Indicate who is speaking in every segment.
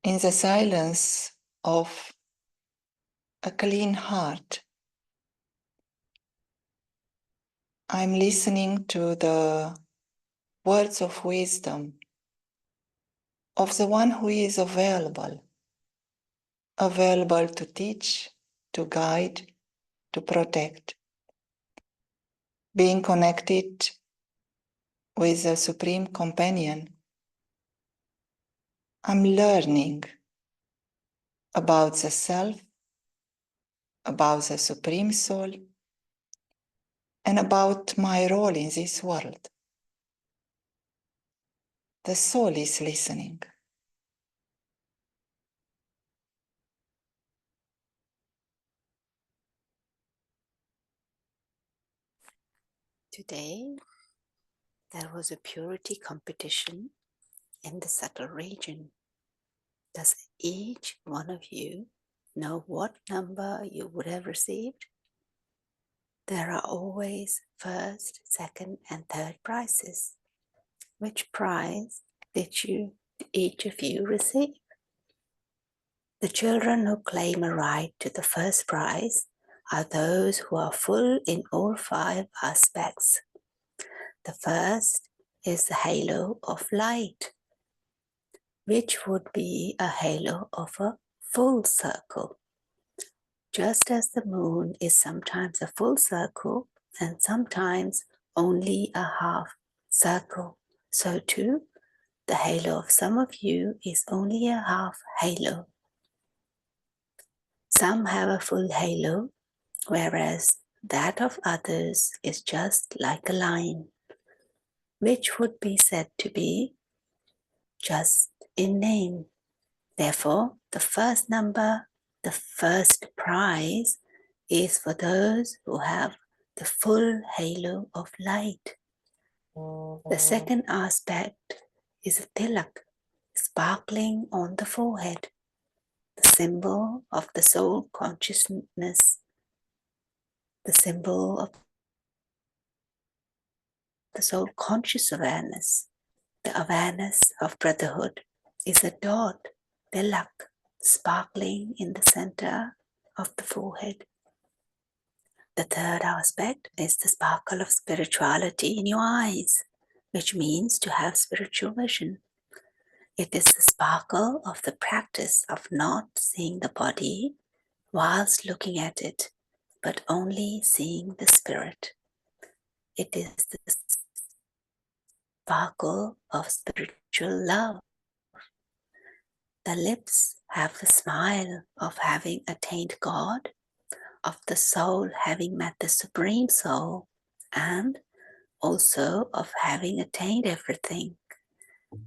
Speaker 1: in the silence of a clean heart. I'm listening to the words of wisdom of the one who is available to teach, to guide, to protect, being connected with the Supreme Companion. I'm learning about the self, about the Supreme Soul, and about my role in this world. The soul is listening.
Speaker 2: Today, there was a purity competition in the subtle region. Does each one of you know what number you would have received? There are always first, second, and third prizes. Which prize did each of you receive? The children who claim a right to the first prize are those who are full in all 5 aspects. The first is the halo of light, which would be a halo of a full circle. Just as the moon is sometimes a full circle and sometimes only a half circle, so too the halo of some of you is only a half halo. Some have a full halo, whereas that of others is just like a line, which would be said to be just in name. Therefore, the first number, the first prize, is for those who have the full halo of light. The second aspect is a tilak, sparkling on the forehead, the symbol of the soul consciousness, the symbol of the soul conscious awareness. The awareness of brotherhood is a dot, tilak, sparkling in the center of the forehead. The third aspect is the sparkle of spirituality in your eyes, which means to have spiritual vision. It is the sparkle of the practice of not seeing the body whilst looking at it, but only seeing the spirit. It is the sparkle of spiritual love. The lips have the smile of having attained God, of the soul having met the Supreme Soul, and also of having attained everything.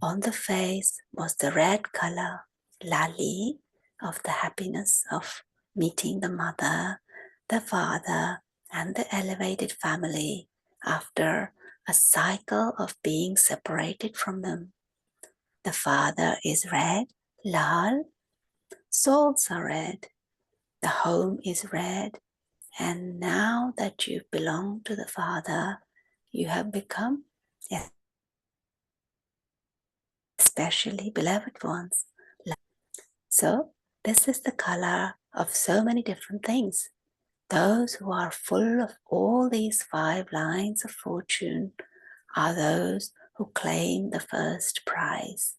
Speaker 2: On the face was the red color, lali, of the happiness of meeting the mother, the father, and the elevated family after a cycle of being separated from them. The father is red, lal, souls are red, the home is red, and now that you belong to the Father, you have become especially beloved ones. So this is the color of so many different things. Those who are full of all these 5 lines of fortune are those who claim the first prize.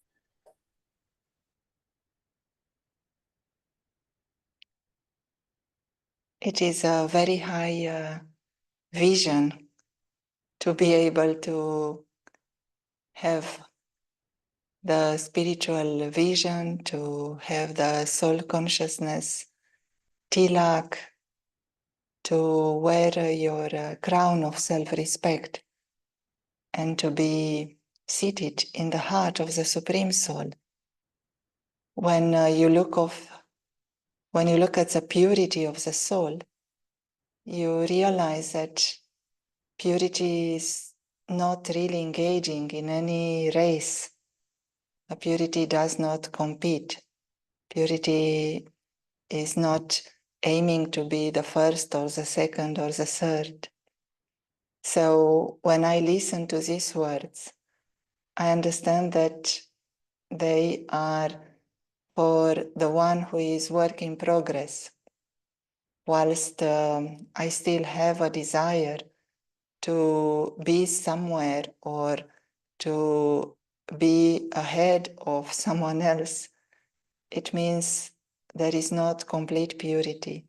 Speaker 1: It is a very high vision to be able to have the spiritual vision, to have the soul consciousness, tilak, to wear your crown of self-respect, and to be seated in the heart of the Supreme Soul. When you look at the purity of the soul, you realize that purity is not really engaging in any race. A purity does not compete. Purity is not aiming to be the first or the second or the third. So when I listen to these words, I understand that they are for the one who is work in progress, whilst I still have a desire to be somewhere or to be ahead of someone else, it means there is not complete purity.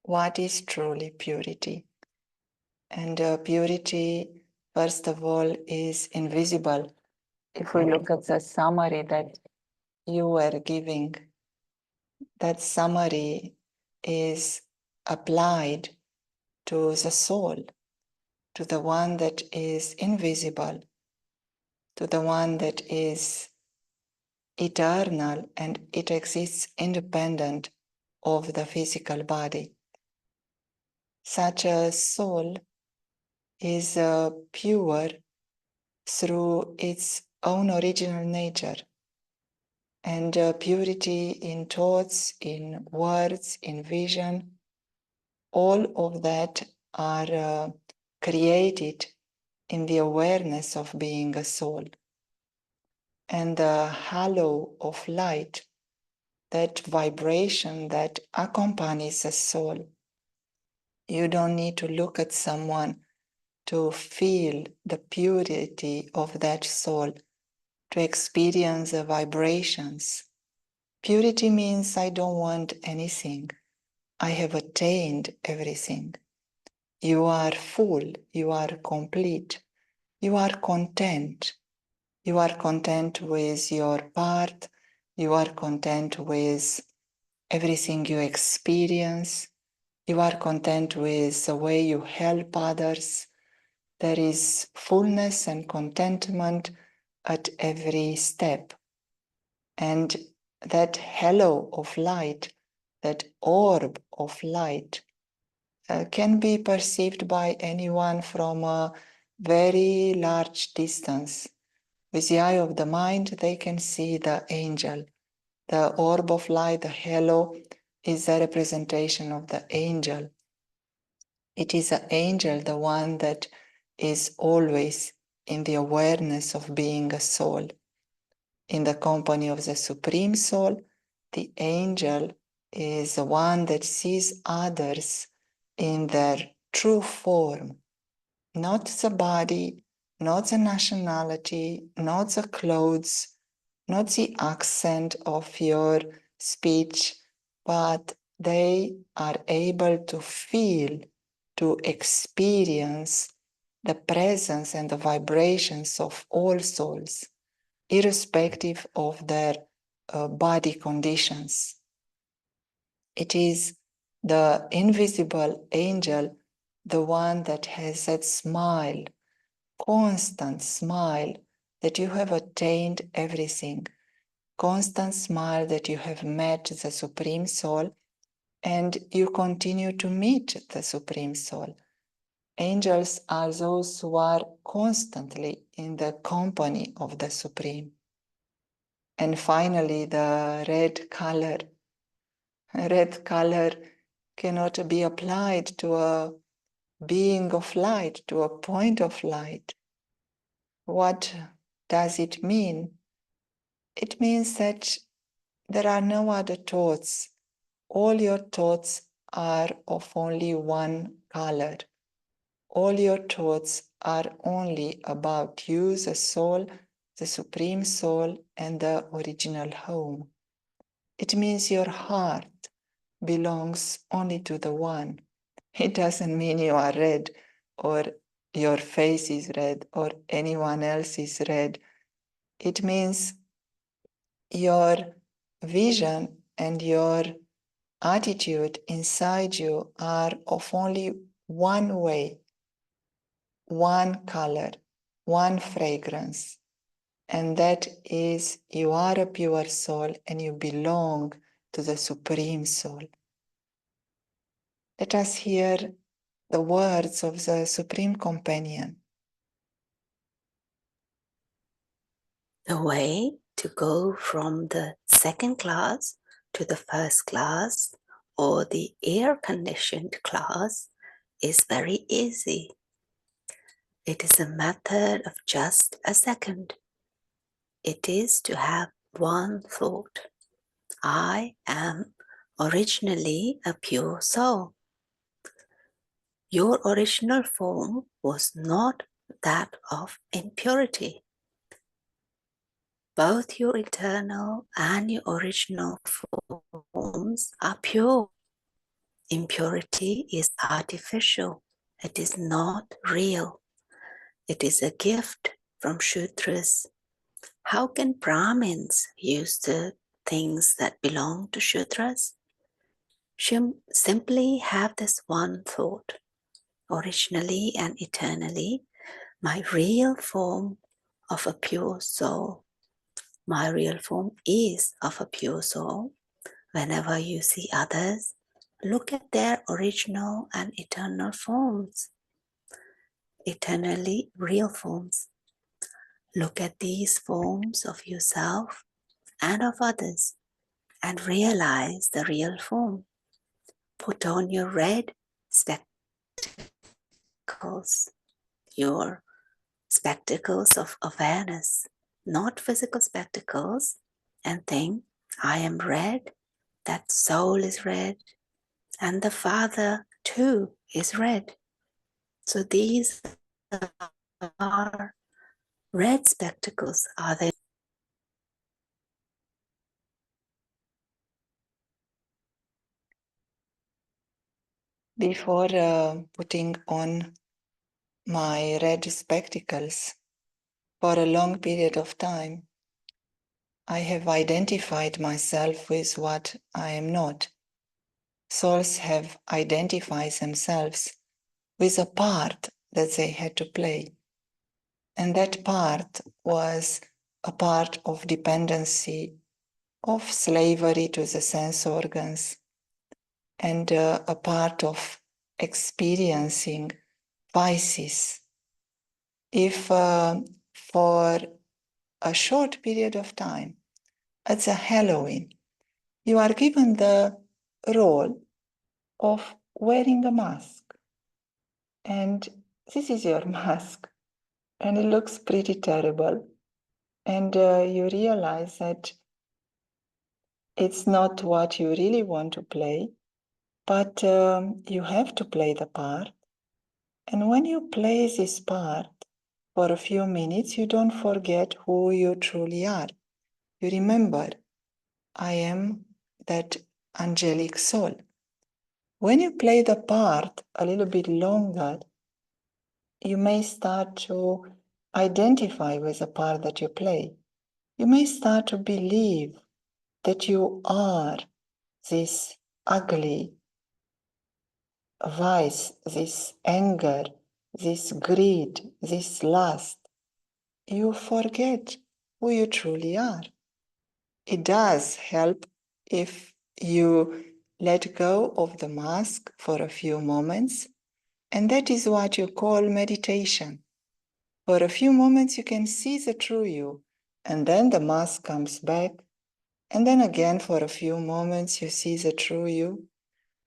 Speaker 1: What is truly purity? And purity, first of all, is invisible. If we look at the summary that you were giving, that summary is applied to the soul, to the one that is invisible, to the one that is eternal, and it exists independent of the physical body. Such a soul is pure through its own original nature. And purity in thoughts, in words, in vision, all of that are created in the awareness of being a soul. And the halo of light, that vibration that accompanies a soul. You don't need to look at someone to feel the purity of that soul, to experience the vibrations. Purity means I don't want anything. I have attained everything. You are full, you are complete, you are content. You are content with your part, you are content with everything you experience, you are content with the way you help others. There is fullness and contentment at every step. And that halo of light, that orb of light, can be perceived by anyone from a very large distance. With the eye of the mind, they can see the angel. The orb of light, the halo, is a representation of the angel. It is the angel, the one that is always in the awareness of being a soul. In the company of the Supreme Soul, the angel is the one that sees others in their true form, not the body, not the nationality, not the clothes, not the accent of your speech, but they are able to feel, to experience the presence and the vibrations of all souls, irrespective of their body conditions. It is the invisible angel, the one that has that smile, constant smile, that you have attained everything, constant smile that you have met the Supreme Soul and you continue to meet the Supreme Soul. Angels are those who are constantly in the company of the Supreme. And finally, the red color. Red color cannot be applied to a being of light, to a point of light. What does it mean? It means that there are no other thoughts. All your thoughts are of only one color. All your thoughts are only about you, the soul, the Supreme Soul, and the original home. It means your heart belongs only to the one. It doesn't mean you are red or your face is red or anyone else is red. It means your vision and your attitude inside you are of only one way, one color, one fragrance. And that is, you are a pure soul and you belong to the Supreme Soul. Let us hear the words of the Supreme Companion.
Speaker 2: The way to go from the second class to the first class or the air-conditioned class is very easy. It is a matter of just a second. It is to have one thought. I am originally a pure soul. Your original form was not that of impurity. Both your eternal and your original forms are pure. Impurity is artificial. It is not real. It is a gift from Shudras. How can Brahmins use the things that belong to Shudras? Simply have this one thought. Originally and eternally, my real form of a pure soul. My real form is of a pure soul. Whenever you see others, look at their original and eternal forms, eternally real forms. Look at these forms of yourself and of others and realize the real form. Put on your red spectacles, your spectacles of awareness, not physical spectacles, and think, I am red, that soul is red, and the Father too is red. So these are red spectacles. Are they?
Speaker 1: Before putting on my red spectacles for a long period of time, I have identified myself with what I am not. Souls have identified themselves with a part that they had to play. And that part was a part of dependency, of slavery to the sense organs, and a part of experiencing vices. If for a short period of time, at the Halloween, you are given the role of wearing a mask, and this is your mask, and it looks pretty terrible, and you realize that it's not what you really want to play, but you have to play the part. And when you play this part for a few minutes, you don't forget who you truly are. You remember, I am that angelic soul. When you play the part a little bit longer, you may start to identify with the part that you play. You may start to believe that you are this ugly vice, this anger, this greed, this lust. You forget who you truly are. It does help if you let go of the mask for a few moments, and that is what you call meditation. For a few moments, you can see the true you, and then the mask comes back, and then again for a few moments, you see the true you.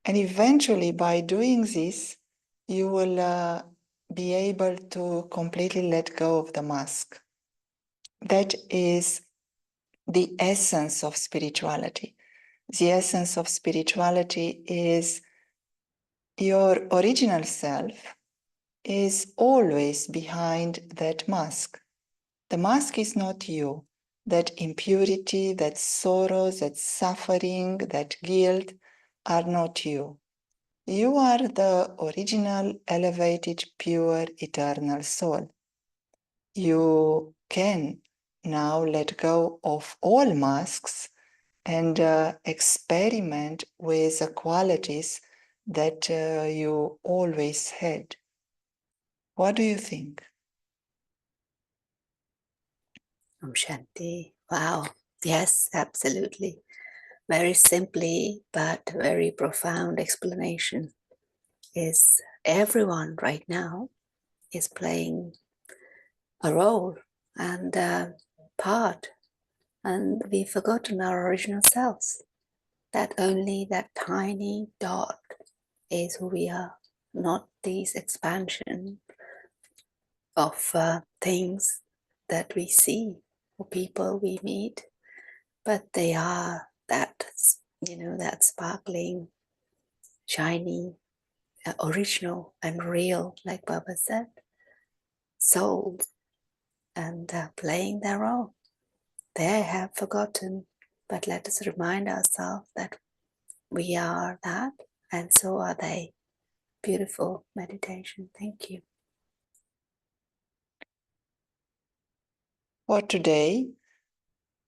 Speaker 1: And eventually, by doing this, you will be able to completely let go of the mask. That is the essence of spirituality. The essence of spirituality is your original self is always behind that mask. The mask is not you. That impurity, that sorrow, that suffering, that guilt are not you. You are the original, elevated, pure, eternal soul. You can now let go of all masks and experiment with the qualities that you always had. What do you think?
Speaker 2: Shanti. Wow. Yes, absolutely. Very simply, but very profound explanation is everyone right now is playing a role and a part, and we've forgotten our original selves. That only that tiny dot is who we are, not these expansion of things that we see or people we meet. but they are that, that sparkling, shiny, original and real, like Baba said, soul, and playing their role. They have forgotten, but let us remind ourselves that we are that, and so are they. Beautiful meditation. Thank you.
Speaker 1: For today,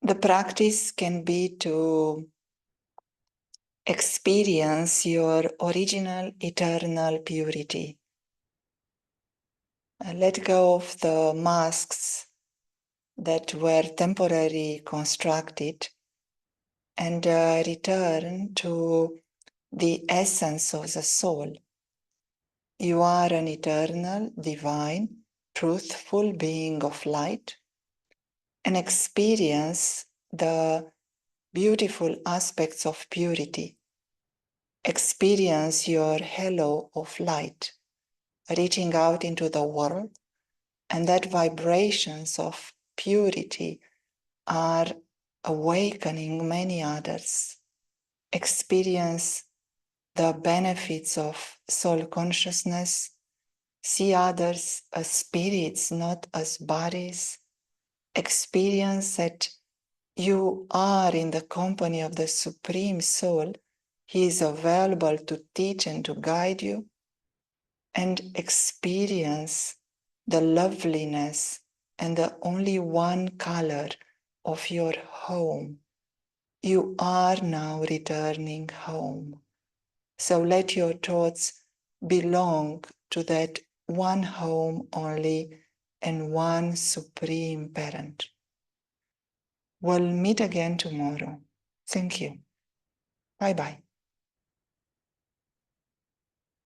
Speaker 1: the practice can be to experience your original eternal purity. Let go of the masks that were temporarily constructed and return to the essence of the soul. You are an eternal, divine, truthful being of light, and experience the beautiful aspects of purity. Experience your halo of light reaching out into the world, and that vibrations of purity are awakening many others. Experience the benefits of soul consciousness. See others as spirits, not as bodies. Experience that you are in the company of the Supreme Soul. He is available to teach and to guide you. And experience the loveliness and the only one color of your home. You are now returning home. So let your thoughts belong to that one home only and one supreme parent. We'll meet again tomorrow. Thank you. Bye-bye.